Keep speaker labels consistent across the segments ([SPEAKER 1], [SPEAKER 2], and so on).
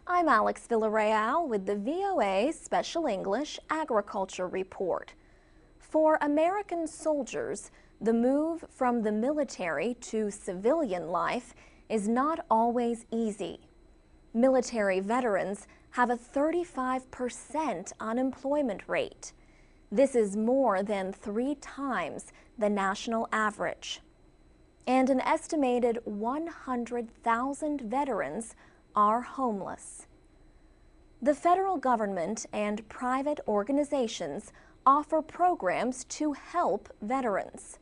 [SPEAKER 1] I'm Alex Villarreal with the VOA Special English Agriculture Report. For American soldiers, the move from the military to civilian life is not always easy. Military veterans have a 35% unemployment rate. This is more than 3 times the national average. And an estimated 100,000 veterans are homeless. The federal government and private organizations offer programs to help veterans.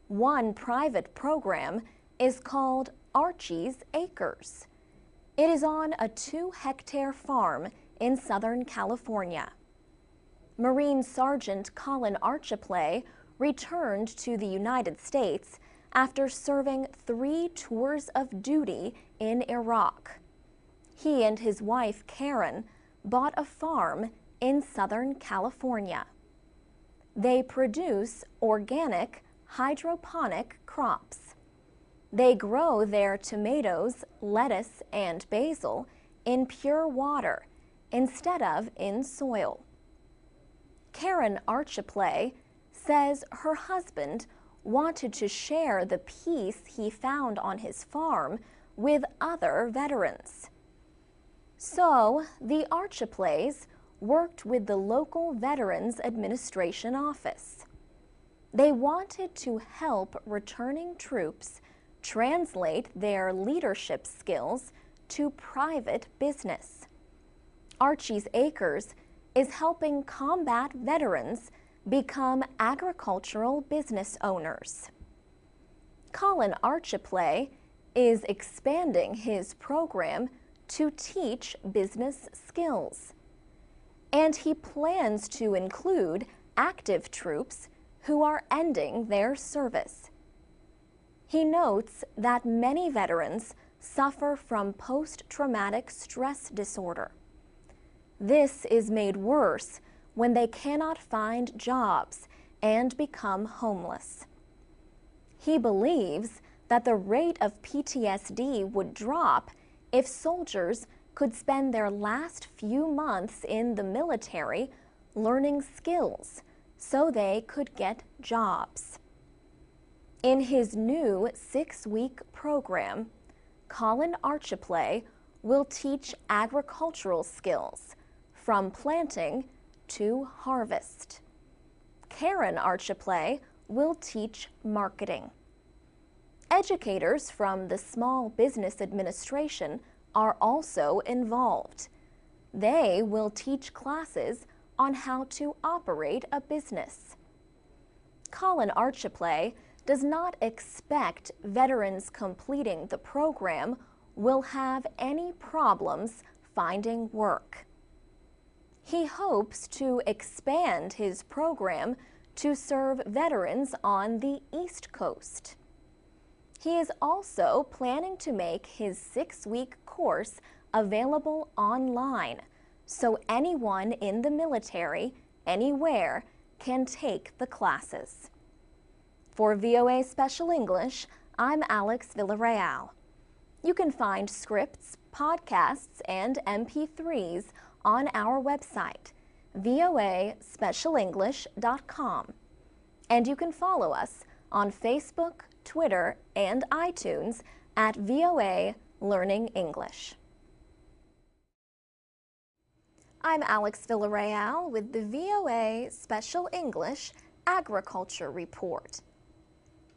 [SPEAKER 1] One private program is called Archie's Acres. It is on a 2-hectare farm in Southern California. Marine Sergeant Colin Archiplay returned to the United States after serving 3 tours of duty in Iraq. He and his wife, Karen, bought a farm in Southern California. They produce organic, hydroponic crops. They grow their tomatoes, lettuce, and basil in pure water instead of in soil. Karen Archiplay says her husband wanted to share the peace he found on his farm with other veterans. So the Archiplays worked with the local Veterans Administration office. They wanted to help returning troops translate their leadership skills to private business. Archie's Acres is helping combat veterans become agricultural business owners. Colin Archiplay is expanding his program to teach business skills. And he plans to include active troops who are ending their service. He notes that many veterans suffer from post-traumatic stress disorder. This is made worse when they cannot find jobs and become homeless. He believes that the rate of PTSD would drop if soldiers could spend their last few months in the military learning skills so they could get jobs. In his new 6-week program, Colin Archiplay will teach agricultural skills from planting to harvest. Karen Archiplay will teach marketing. Educators from the Small Business Administration are also involved. They will teach classes on how to operate a business. Colin Archiplay does not expect veterans completing the program will have any problems finding work. He hopes to expand his program to serve veterans on the East Coast. He is also planning to make his 6-week course available online, so anyone in the military, anywhere, can take the classes. For VOA Special English, I'm Alex Villarreal. You can find scripts, podcasts, and MP3s on our website, VOA-specialenglish.com. And you can follow us on Facebook, Twitter, and iTunes at VOA Learning English. I'm Alex Villarreal with the VOA Special English Agriculture Report.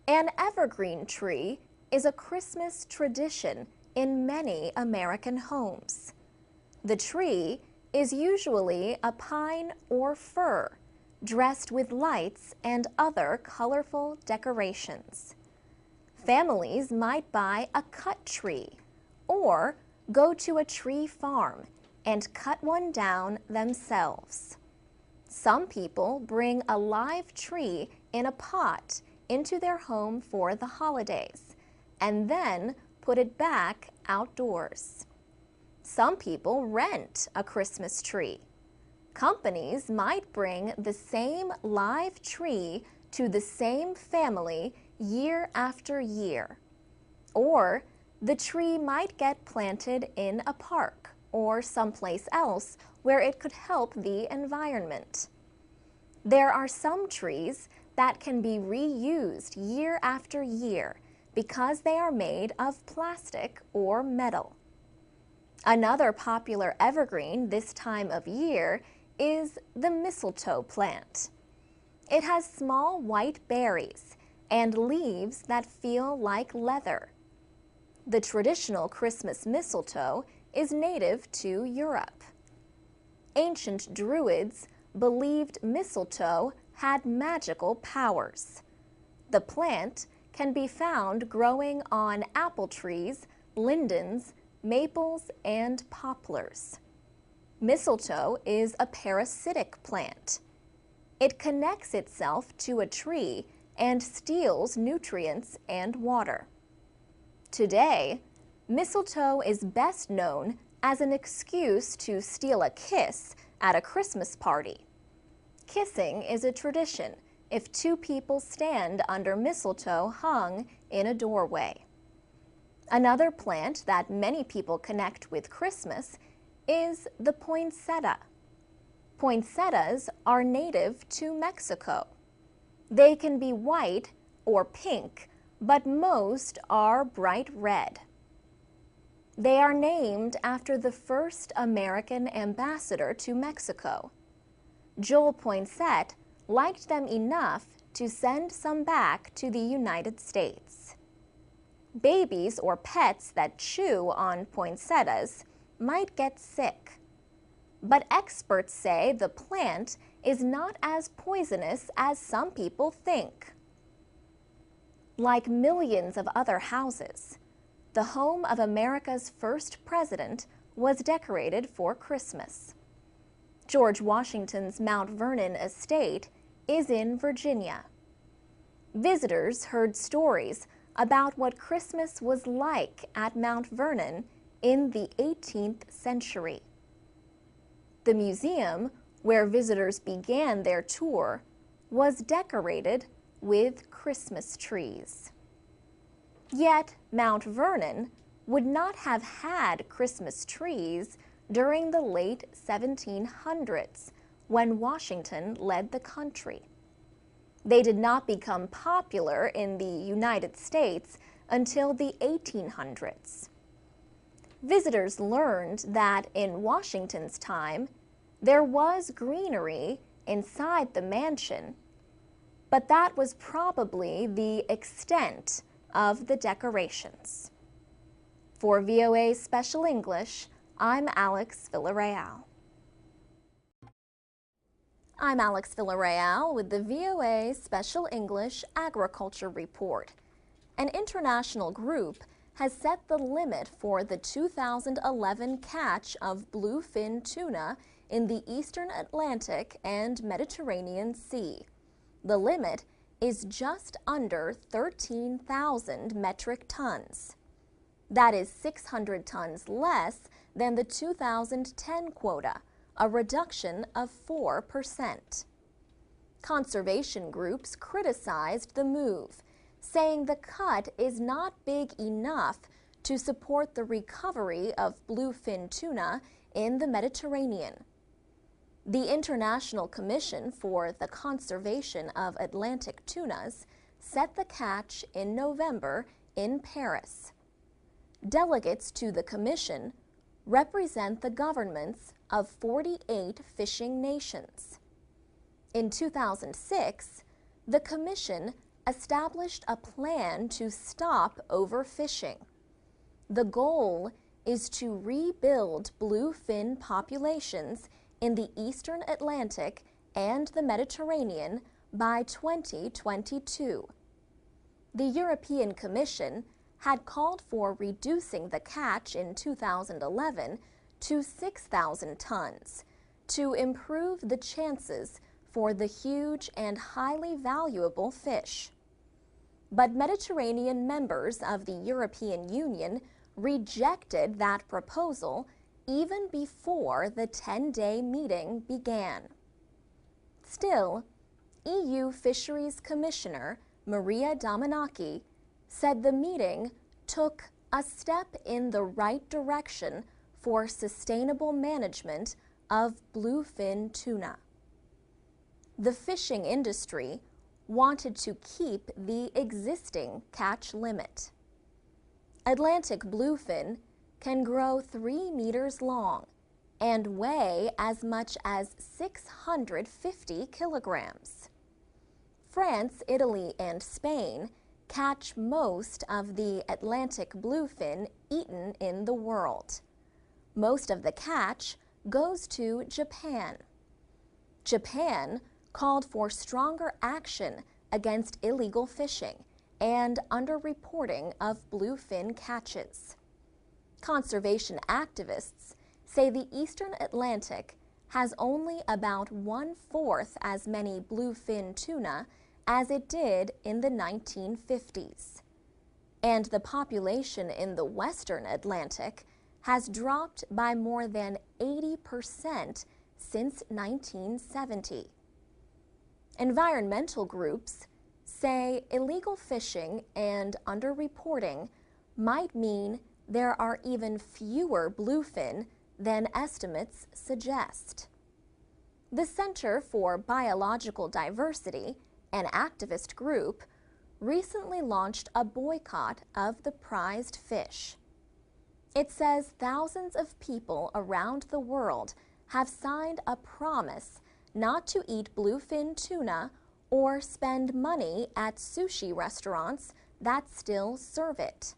[SPEAKER 1] An evergreen tree is a Christmas tradition in many American homes. The tree is usually a pine or fir, dressed with lights and other colorful decorations. Families might buy a cut tree or go to a tree farm and cut one down themselves. Some people bring a live tree in a pot into their home for the holidays and then put it back outdoors. Some people rent a Christmas tree. Companies might bring the same live tree to the same family year after year. Or the tree might get planted in a park or someplace else where it could help the environment. There are some trees that can be reused year after year because they are made of plastic or metal. Another popular evergreen this time of year is the mistletoe plant. It has small white berries and leaves that feel like leather. The traditional Christmas mistletoe is native to Europe. Ancient Druids believed mistletoe had magical powers. The plant can be found growing on apple trees, lindens, maples, and poplars. Mistletoe is a parasitic plant. It connects itself to a tree and steals nutrients and water. Today, mistletoe is best known as an excuse to steal a kiss at a Christmas party. Kissing is a tradition if two people stand under mistletoe hung in a doorway. Another plant that many people connect with Christmas is the poinsettia. Poinsettias are native to Mexico. They can be white or pink, but most are bright red. They are named after the first American ambassador to Mexico. Joel Poinsett liked them enough to send some back to the United States. Babies or pets that chew on poinsettias might get sick. But experts say the plant is not as poisonous as some people think. Like millions of other houses, the home of America's first president was decorated for Christmas. George Washington's Mount Vernon estate is in Virginia. Visitors heard stories about what Christmas was like at Mount Vernon in the 18th century. The museum, where visitors began their tour, was decorated with Christmas trees. Yet Mount Vernon would not have had Christmas trees during the late 1700s when Washington led the country. They did not become popular in the United States until the 1800s. Visitors learned that in Washington's time, there was greenery inside the mansion, but that was probably the extent of the decorations. For VOA Special English, I'm Alex Villarreal. I'm Alex Villarreal with the VOA Special English Agriculture Report. An international group has set the limit for the 2011 catch of bluefin tuna in the eastern Atlantic and Mediterranean Sea. The limit is just under 13,000 metric tons. That is 600 tons less than the 2010 quota, a reduction of 4%. Conservation groups criticized the move, saying the cut is not big enough to support the recovery of bluefin tuna in the Mediterranean. The International Commission for the Conservation of Atlantic Tunas set the catch in November in Paris. Delegates to the Commission represent the governments of 48 fishing nations. In 2006, the Commission established a plan to stop overfishing. The goal is to rebuild bluefin populations in the eastern Atlantic and the Mediterranean by 2022. The European Commission had called for reducing the catch in 2011 to 6,000 tons to improve the chances for the huge and highly valuable fish. But Mediterranean members of the European Union rejected that proposal even before the 10-day meeting began. Still, EU Fisheries Commissioner Maria Damanaki said the meeting took a step in the right direction for sustainable management of bluefin tuna. The fishing industry wanted to keep the existing catch limit. Atlantic bluefin can grow 3 meters long and weigh as much as 650 kilograms. France, Italy, and Spain catch most of the Atlantic bluefin eaten in the world. Most of the catch goes to Japan. Japan called for stronger action against illegal fishing and underreporting of bluefin catches. Conservation activists say the Eastern Atlantic has only about 1/4 as many bluefin tuna as it did in the 1950s. And the population in the Western Atlantic has dropped by more than 80% since 1970. Environmental groups say illegal fishing and underreporting might mean there are even fewer bluefin than estimates suggest. The Center for Biological Diversity, an activist group, recently launched a boycott of the prized fish. It says thousands of people around the world have signed a promise not to eat bluefin tuna or spend money at sushi restaurants that still serve it.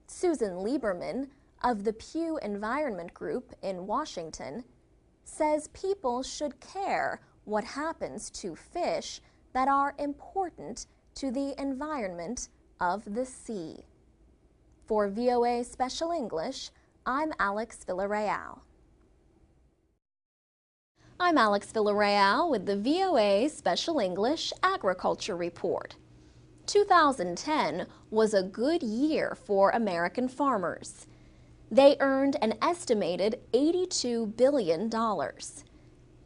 [SPEAKER 1] Susan Lieberman of the Pew Environment Group in Washington says people should care what happens to fish that are important to the environment of the sea. For VOA Special English, I'm Alex Villarreal. I'm Alex Villarreal with the VOA Special English Agriculture Report. 2010 was a good year for American farmers. They earned an estimated $82 billion.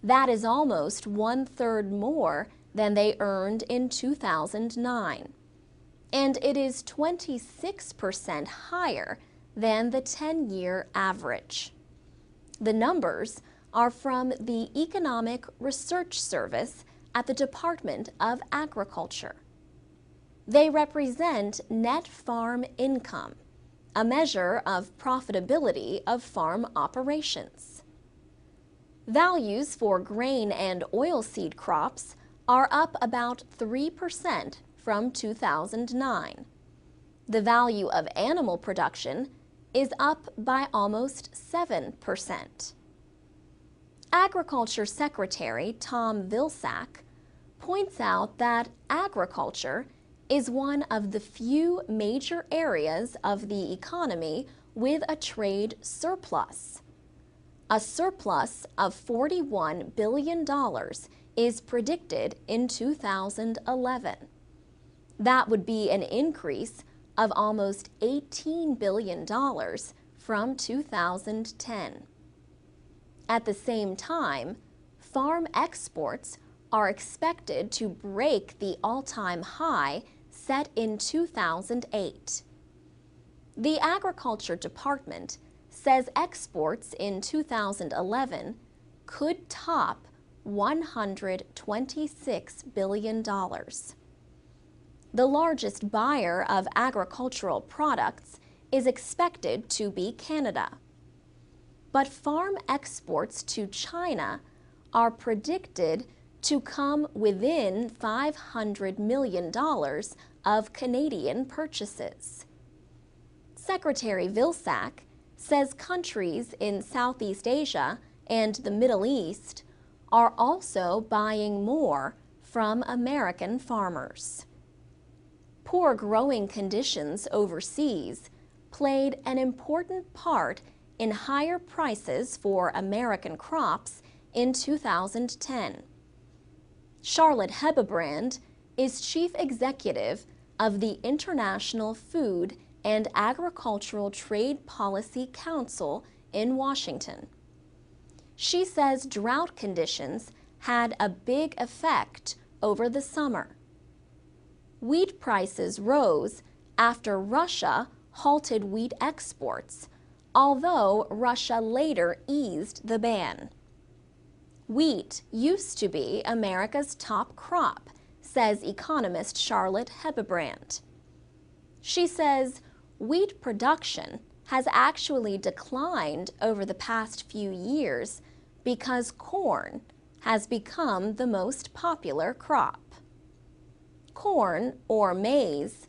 [SPEAKER 1] That is almost 1/3 more than they earned in 2009. And it is 26% higher than the 10-year average. The numbers are from the Economic Research Service at the Department of Agriculture. They represent net farm income, a measure of profitability of farm operations. Values for grain and oilseed crops are up about 3% from 2009. The value of animal production is up by almost 7%. Agriculture Secretary Tom Vilsack points out that agriculture is one of the few major areas of the economy with a trade surplus. A surplus of $41 billion is predicted in 2011. That would be an increase of almost $18 billion from 2010. At the same time, farm exports are expected to break the all-time high set in 2008. The Agriculture Department says exports in 2011 could top $126 billion. The largest buyer of agricultural products is expected to be Canada. But farm exports to China are predicted to come within $500 million of Canadian purchases. Secretary Vilsack says countries in Southeast Asia and the Middle East are also buying more from American farmers. Poor growing conditions overseas played an important part in higher prices for American crops in 2010. Charlotte Hebebrand is chief executive of the International Food and Agricultural Trade Policy Council in Washington. She says drought conditions had a big effect over the summer. Wheat prices rose after Russia halted wheat exports, although Russia later eased the ban. Wheat used to be America's top crop, says economist Charlotte Hebebrand. She says wheat production has actually declined over the past few years because corn has become the most popular crop. Corn, or maize,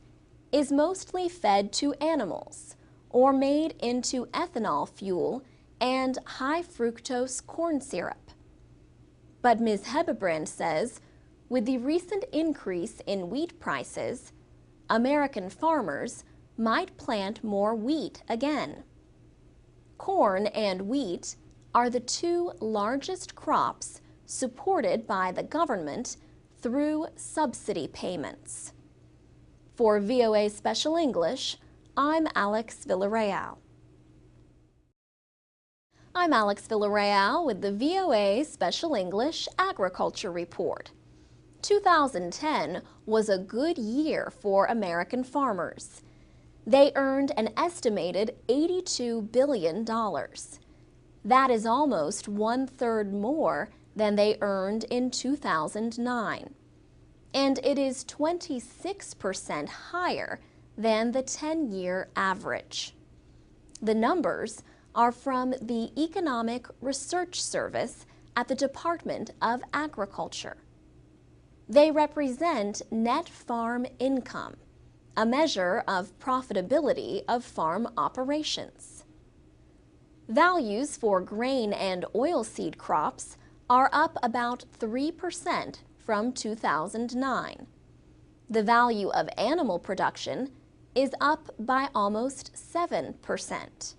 [SPEAKER 1] is mostly fed to animals or made into ethanol fuel and high-fructose corn syrup. But Ms. Hebebrand says, with the recent increase in wheat prices, American farmers might plant more wheat again. Corn and wheat are the two largest crops supported by the government through subsidy payments. For VOA Special English, I'm Alex Villarreal. I'm Alex Villarreal with the VOA Special English Agriculture Report. 2010 was a good year for American farmers. They earned an estimated $82 billion. That is almost one-third more than they earned in 2009. And it is 26% higher than the 10-year average. The numbers are from the Economic Research Service at the Department of Agriculture. They represent net farm income, a measure of profitability of farm operations. Values for grain and oilseed crops are up about 3% from 2009. The value of animal production is up by almost 7%.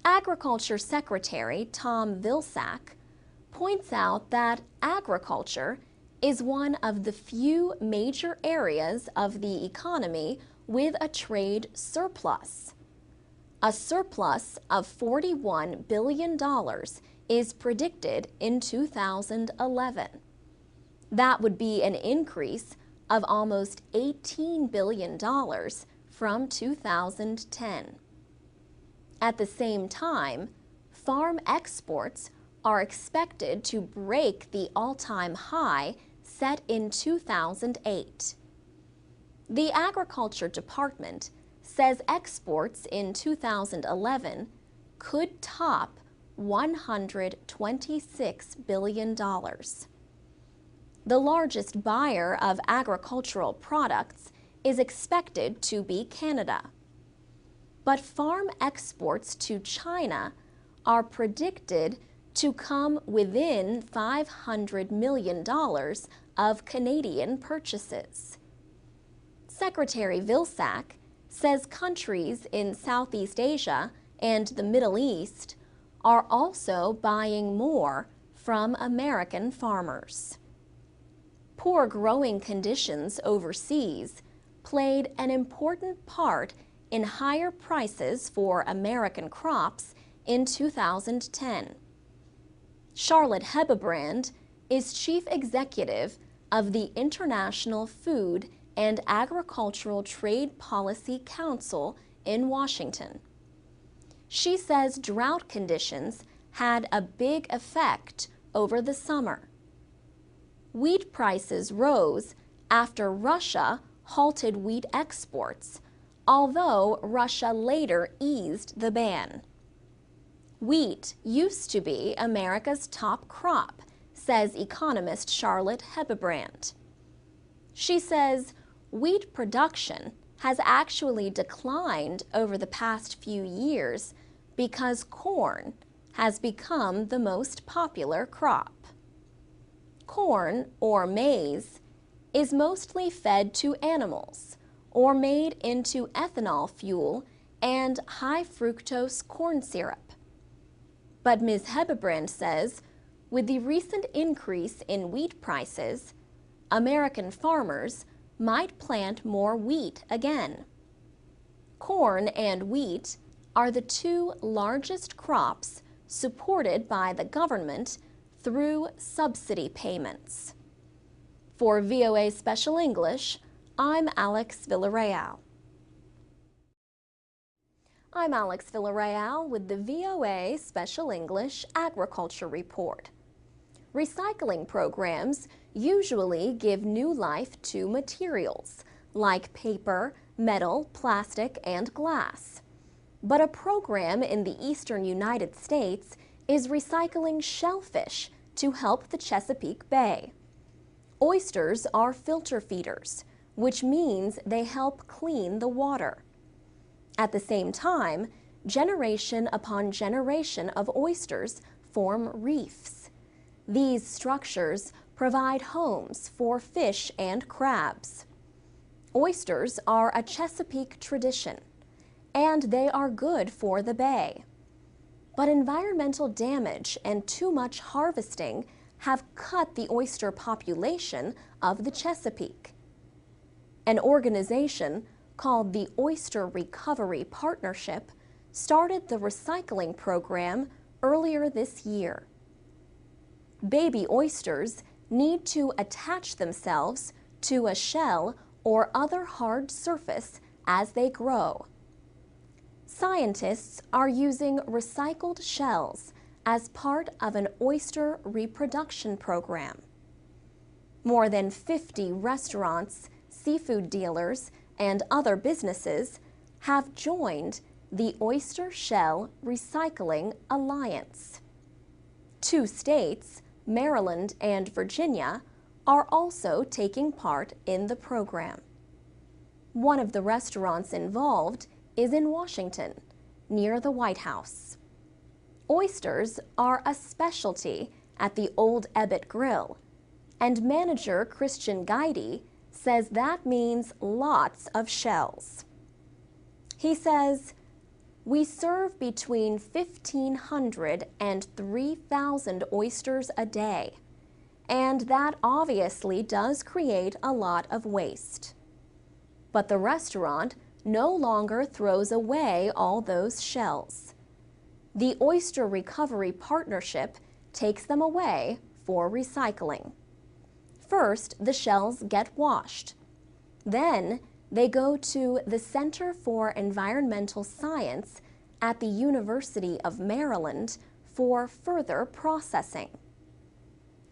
[SPEAKER 1] Agriculture Secretary Tom Vilsack points out that agriculture is one of the few major areas of the economy with a trade surplus. A surplus of $41 billion is predicted in 2011. That would be an increase of almost $18 billion from 2010. At the same time, farm exports are expected to break the all-time high set in 2008. The Agriculture Department says exports in 2011 could top $126 billion. The largest buyer of agricultural products is expected to be Canada. But farm exports to China are predicted to come within $500 million of Canadian purchases. Secretary Vilsack says countries in Southeast Asia and the Middle East are also buying more from American farmers. Poor growing conditions overseas played an important part in higher prices for American crops in 2010. Charlotte Hebebrand is chief executive of the International Food and Agricultural Trade Policy Council in Washington. She says drought conditions had a big effect over the summer. Wheat prices rose after Russia halted wheat exports, although Russia later eased the ban. Wheat used to be America's top crop, says economist Charlotte Hebebrand. She says wheat production has actually declined over the past few years because corn has become the most popular crop. Corn, or maize, is mostly fed to animals or made into ethanol fuel and high-fructose corn syrup. But Ms. Hebebrand says, with the recent increase in wheat prices, American farmers might plant more wheat again. Corn and wheat are the two largest crops supported by the government through subsidy payments. For VOA Special English, I'm Alex Villarreal. I'm Alex Villarreal with the VOA Special English Agriculture Report. Recycling programs usually give new life to materials like paper, metal, plastic, and glass. But a program in the eastern United States is recycling shellfish to help the Chesapeake Bay. Oysters are filter feeders, which means they help clean the water. At the same time, generation upon generation of oysters form reefs. These structures provide homes for fish and crabs. Oysters are a Chesapeake tradition, and they are good for the bay. But environmental damage and too much harvesting have cut the oyster population of the Chesapeake. An organization called the Oyster Recovery Partnership started the recycling program earlier this year. Baby oysters need to attach themselves to a shell or other hard surface as they grow. Scientists are using recycled shells as part of an oyster reproduction program. More than 50 restaurants, seafood dealers, and other businesses have joined the Oyster Shell Recycling Alliance. 2 states, Maryland and Virginia, are also taking part in the program. One of the restaurants involved is in Washington, near the White House. Oysters are a specialty at the Old Ebbitt Grill, and manager Christian Guide says that means lots of shells. He says, "We serve between 1,500 and 3,000 oysters a day, and that obviously does create a lot of waste. But the restaurant no longer throws away all those shells. The Oyster Recovery Partnership takes them away for recycling. First, the shells get washed. Then, they go to the Center for Environmental Science at the University of Maryland for further processing.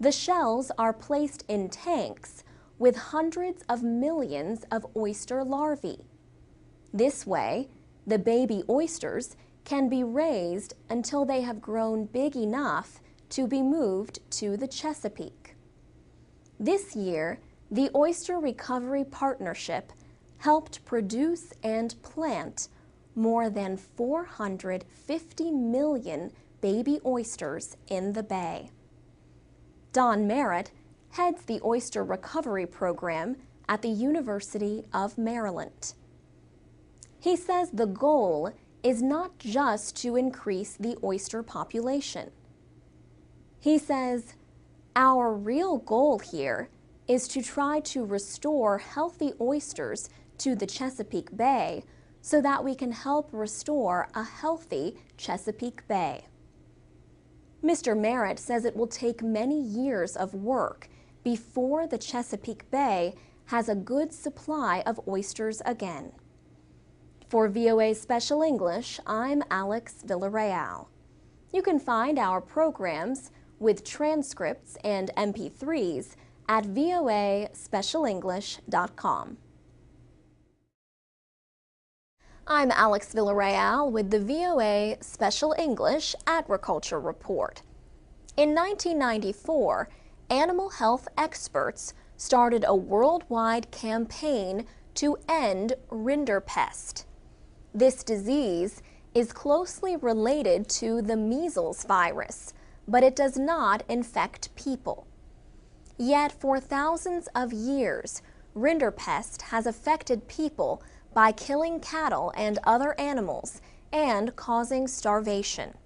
[SPEAKER 1] The shells are placed in tanks with hundreds of millions of oyster larvae. This way, the baby oysters can be raised until they have grown big enough to be moved to the Chesapeake. This year, the Oyster Recovery Partnership helped produce and plant more than 450 million baby oysters in the bay." Don Merritt heads the Oyster Recovery Program at the University of Maryland. He says the goal is not just to increase the oyster population. He says, "Our real goal here is to try to restore healthy oysters to the Chesapeake Bay so that we can help restore a healthy Chesapeake Bay." Mr. Merritt says it will take many years of work before the Chesapeake Bay has a good supply of oysters again. For VOA Special English, I'm Alex Villarreal. You can find our programs with transcripts and MP3s at VOA-specialenglish.com. I'm Alex Villarreal with the VOA Special English Agriculture Report. In 1994, animal health experts started a worldwide campaign to end rinderpest. This disease is closely related to the measles virus, but it does not infect people. Yet for thousands of years, rinderpest has affected people by killing cattle and other animals and causing starvation.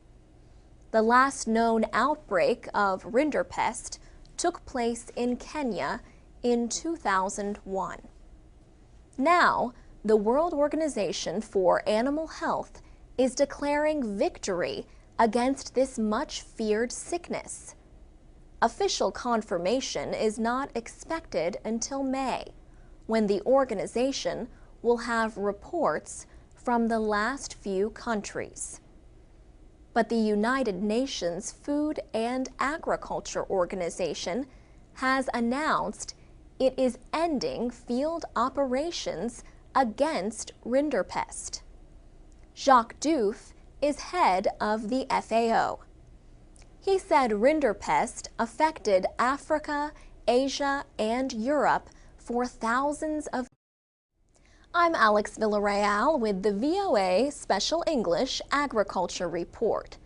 [SPEAKER 1] The last known outbreak of rinderpest took place in Kenya in 2001. Now, the World Organization for Animal Health is declaring victory against this much-feared sickness. Official confirmation is not expected until May, when the organization will have reports from the last few countries. But the United Nations Food and Agriculture Organization has announced it is ending field operations against rinderpest. Jacques Diouf is head of the FAO. He said rinderpest affected Africa, Asia, and Europe for thousands of. I'm Alex Villarreal with the VOA Special English Agriculture Report.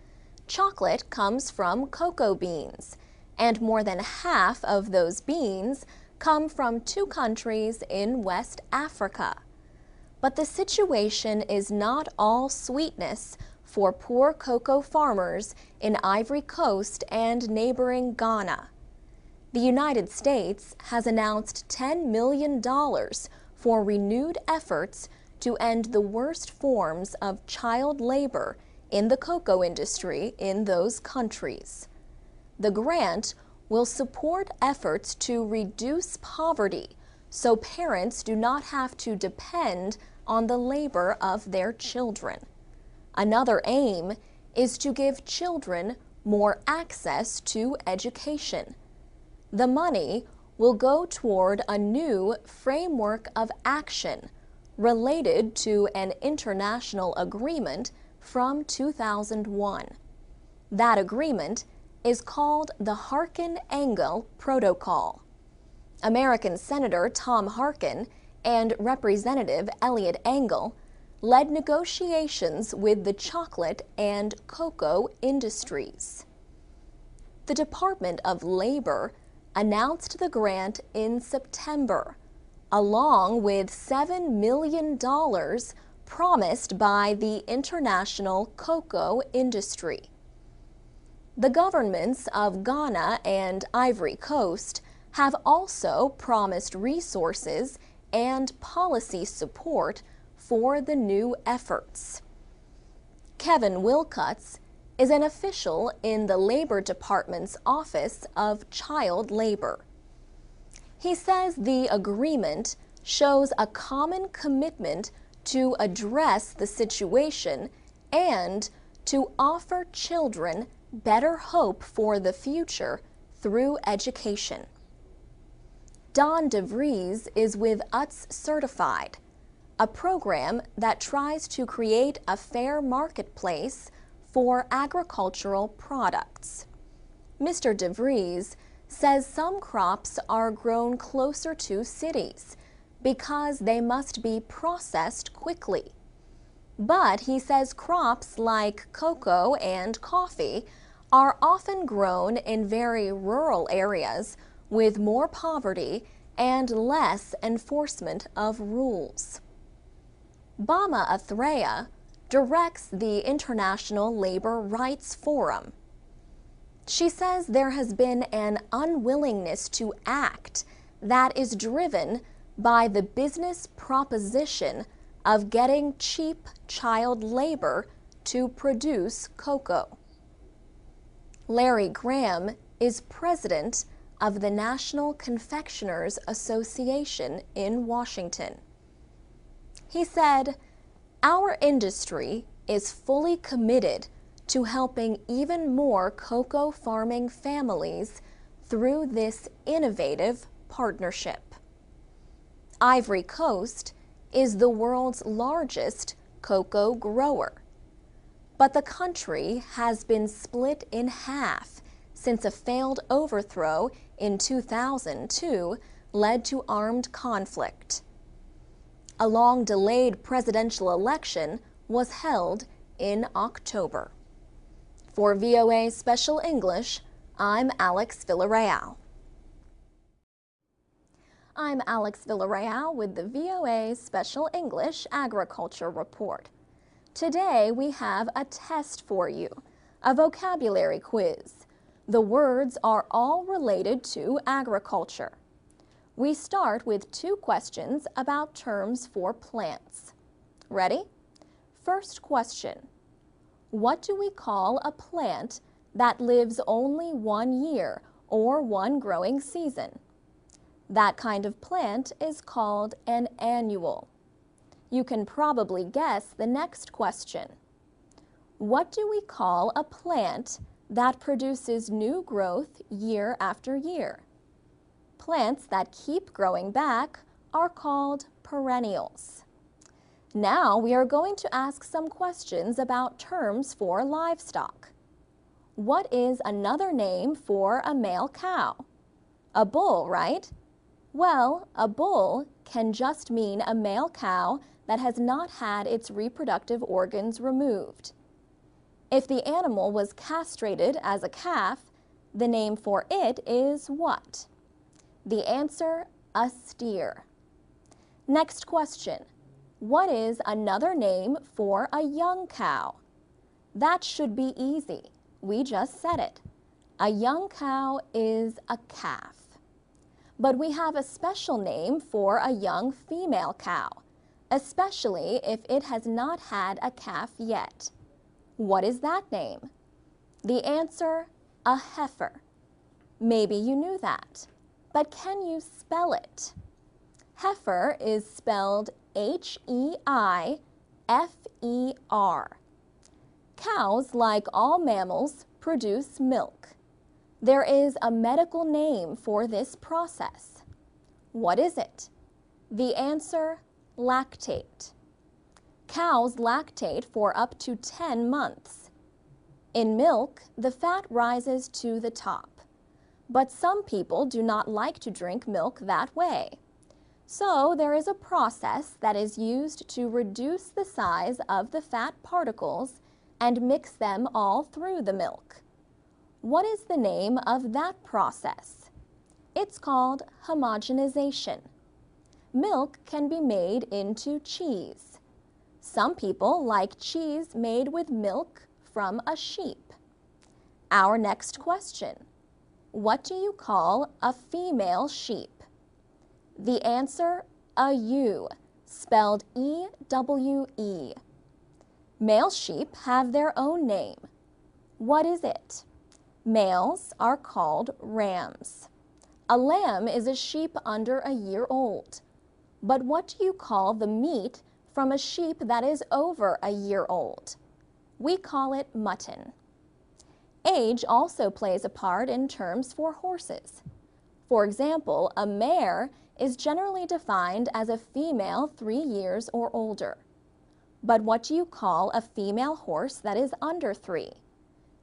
[SPEAKER 1] Chocolate comes from cocoa beans, and more than half of those beans come from 2 countries in West Africa. But the situation is not all sweetness for poor cocoa farmers in Ivory Coast and neighboring Ghana. The United States has announced $10 million for renewed efforts to end the worst forms of child labor in the cocoa industry in those countries. The grant will support efforts to reduce poverty so parents do not have to depend on the labor of their children. Another aim is to give children more access to education. The money will go toward a new framework of action related to an international agreement from 2001. That agreement is called the Harkin-Engel Protocol. American Senator Tom Harkin and Representative Eliot Engel led negotiations with the chocolate and cocoa industries. The Department of Labor announced the grant in September, along with $7 million promised by the international cocoa industry. The governments of Ghana and Ivory Coast have also promised resources and policy support for the new efforts. Kevin Wilcuts is an official in the Labor Department's Office of Child Labor. He says the agreement shows a common commitment to address the situation and to offer children better hope for the future through education. Don DeVries is with UTS Certified, a program that tries to create a fair marketplace for agricultural products. Mr. DeVries says some crops are grown closer to cities because they must be processed quickly. But he says crops like cocoa and coffee are often grown in very rural areas with more poverty and less enforcement of rules. Bama Athrea directs the International Labor Rights Forum. She says there has been an unwillingness to act that is driven by the business proposition of getting cheap child labor to produce cocoa. Larry Graham is president of the National Confectioners Association in Washington. He said, "Our industry is fully committed to helping even more cocoa farming families through this innovative partnership." Ivory Coast is the world's largest cocoa grower, but the country has been split in half since a failed overthrow in 2002 led to armed conflict. A long-delayed presidential election was held in October. For VOA Special English, I'm Alex Villarreal. I'm Alex Villarreal with the VOA Special English Agriculture Report. Today we have a test for you, a vocabulary quiz. The words are all related to agriculture. We start with 2 questions about terms for plants. Ready? First question. What do we call a plant that lives only 1 year or 1 growing season? That kind of plant is called an annual. You can probably guess the next question. What do we call a plant that produces new growth year after year? Plants that keep growing back are called perennials. Now we are going to ask some questions about terms for livestock. What is another name for a male cow? A bull, right? Well, a bull can just mean a male cow that has not had its reproductive organs removed. If the animal was castrated as a calf, the name for it is what? The answer, a steer. Next question. What is another name for a young cow? That should be easy. We just said it. A young cow is a calf. But we have a special name for a young female cow, especially if it has not had a calf yet. What is that name? The answer, a heifer. Maybe you knew that, but can you spell it? Heifer is spelled H-E-I-F-E-R. Cows, like all mammals, produce milk. There is a medical name for this process. What is it? The answer, lactate. Cows lactate for up to 10 months. In milk, the fat rises to the top, but some people do not like to drink milk that way. So there is a process that is used to reduce the size of the fat particles and mix them all through the milk. What is the name of that process? It's called homogenization. Milk can be made into cheese. Some people like cheese made with milk from a sheep. Our next question. What do you call a female sheep? The answer, a ewe, spelled E-W-E. Male sheep have their own name. What is it? Males are called rams. A lamb is a sheep under a year old. But what do you call the meat from a sheep that is over a year old? We call it mutton. Age also plays a part in terms for horses. For example, a mare is generally defined as a female 3 years or older. But what do you call a female horse that is under 3?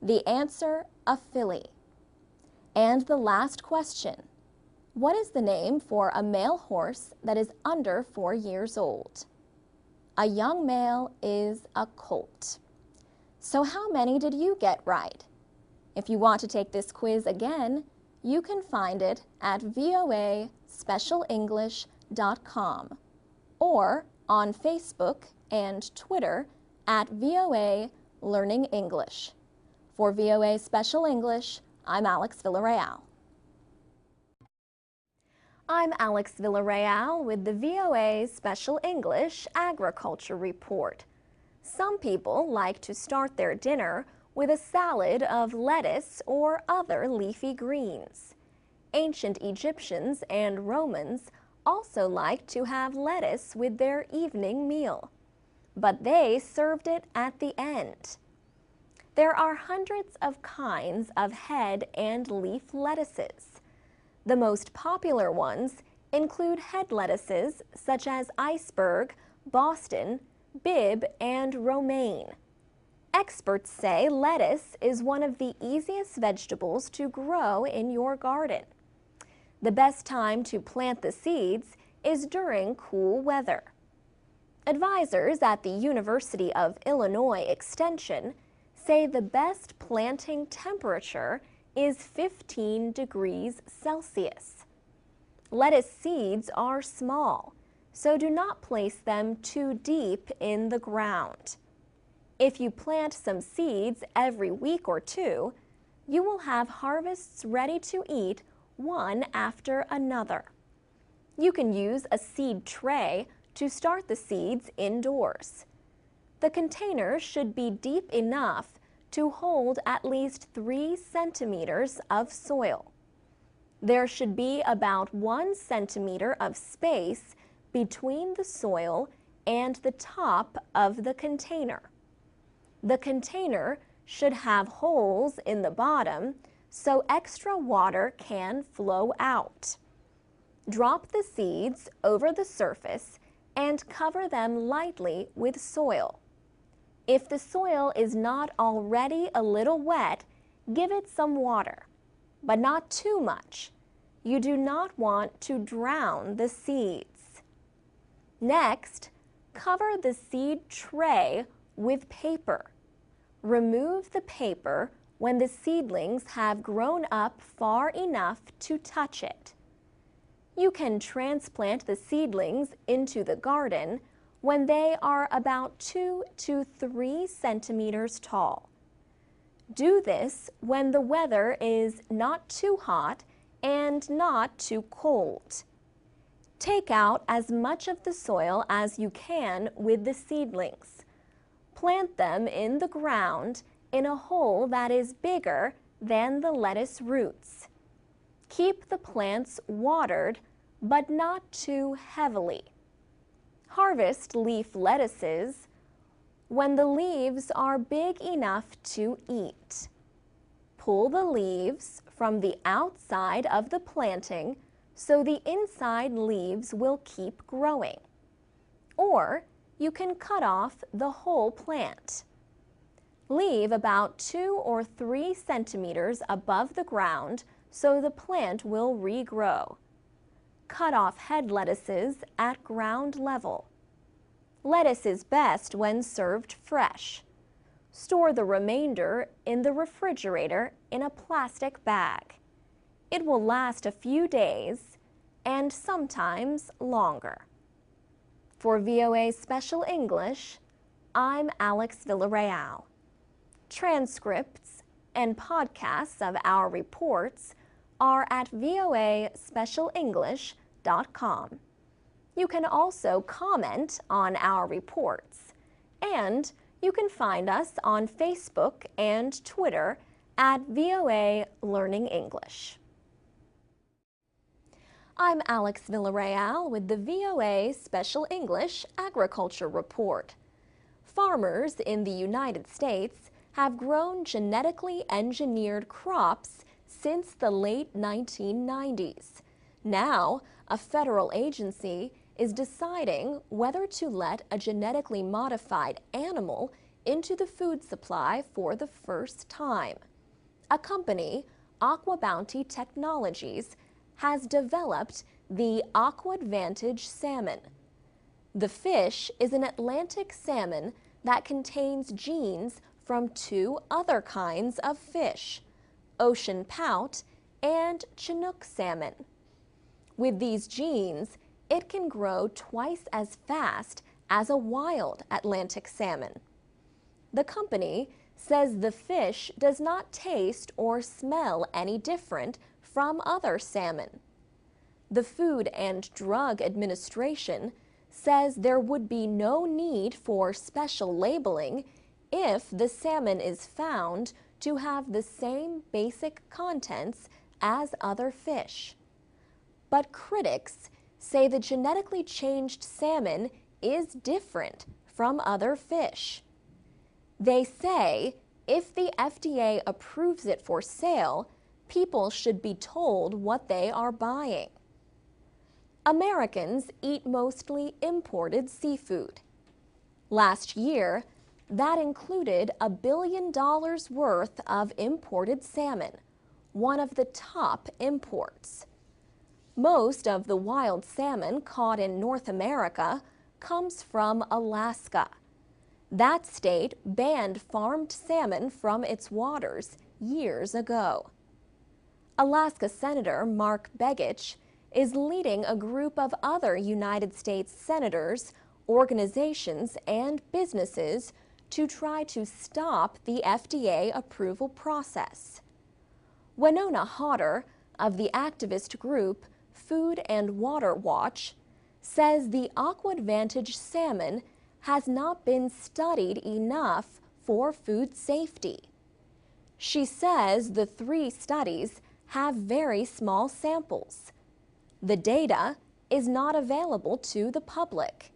[SPEAKER 1] The answer, a filly. And the last question. What is the name for a male horse that is under 4 years old? A young male is a colt. So how many did you get right? If you want to take this quiz again, you can find it at VOA-specialenglish.com or on Facebook and Twitter at VOA Learning English. For VOA Special English, I'm Alex Villarreal. I'm Alex Villarreal with the VOA Special English Agriculture Report. Some people like to start their dinner with a salad of lettuce or other leafy greens. Ancient Egyptians and Romans also liked to have lettuce with their evening meal, but they served it at the end. There are hundreds of kinds of head and leaf lettuces. The most popular ones include head lettuces such as iceberg, Boston, Bibb, and romaine. Experts say lettuce is one of the easiest vegetables to grow in your garden. The best time to plant the seeds is during cool weather. Advisors at the University of Illinois Extension say the best planting temperature is 15 degrees Celsius. Lettuce seeds are small, so do not place them too deep in the ground. If you plant some seeds every week or two, you will have harvests ready to eat one after another. You can use a seed tray to start the seeds indoors. The container should be deep enough to hold at least 3 centimeters of soil. There should be about 1 centimeter of space between the soil and the top of the container. The container should have holes in the bottom so extra water can flow out. Drop the seeds over the surface and cover them lightly with soil. If the soil is not already a little wet, give it some water, but not too much. You do not want to drown the seeds. Next, cover the seed tray with paper. Remove the paper when the seedlings have grown up far enough to touch it. You can transplant the seedlings into the garden when they are about 2 to 3 centimeters tall. Do this when the weather is not too hot and not too cold. Take out as much of the soil as you can with the seedlings. Plant them in the ground in a hole that is bigger than the lettuce roots. Keep the plants watered, but not too heavily. Harvest leaf lettuces when the leaves are big enough to eat. Pull the leaves from the outside of the planting so the inside leaves will keep growing. Or you can cut off the whole plant. Leave about 2 or 3 centimeters above the ground so the plant will regrow. Cut off head lettuces at ground level. Lettuce is best when served fresh. Store the remainder in the refrigerator in a plastic bag. It will last a few days and sometimes longer. For VOA Special English, I'm Alex Villarreal. Transcripts and podcasts of our reports are at VOA-specialenglish.com. You can also comment on our reports, and you can find us on Facebook and Twitter at VOA Learning English. I'm Alex Villarreal with the VOA Special English Agriculture Report. Farmers in the United States have grown genetically engineered crops since the late 1990s. Now, a federal agency is deciding whether to let a genetically modified animal into the food supply for the first time. A company, Aqua Bounty Technologies, has developed the AquaAdvantage salmon. The fish is an Atlantic salmon that contains genes from 2 other kinds of fish, ocean pout and Chinook salmon. With these genes, it can grow twice as fast as a wild Atlantic salmon. The company says the fish does not taste or smell any different from other salmon. The Food and Drug Administration says there would be no need for special labeling if the salmon is found to have the same basic contents as other fish. But critics say the genetically changed salmon is different from other fish. They say if the FDA approves it for sale, people should be told what they are buying. Americans eat mostly imported seafood. Last year, that included $1 billion worth of imported salmon, one of the top imports. Most of the wild salmon caught in North America comes from Alaska. That state banned farmed salmon from its waters years ago. Alaska Senator Mark Begich is leading a group of other United States senators, organizations, and businesses to try to stop the FDA approval process. Winona Hodder of the activist group Food and Water Watch says the AquaAdvantage salmon has not been studied enough for food safety. She says the 3 studies have very small samples. The data is not available to the public.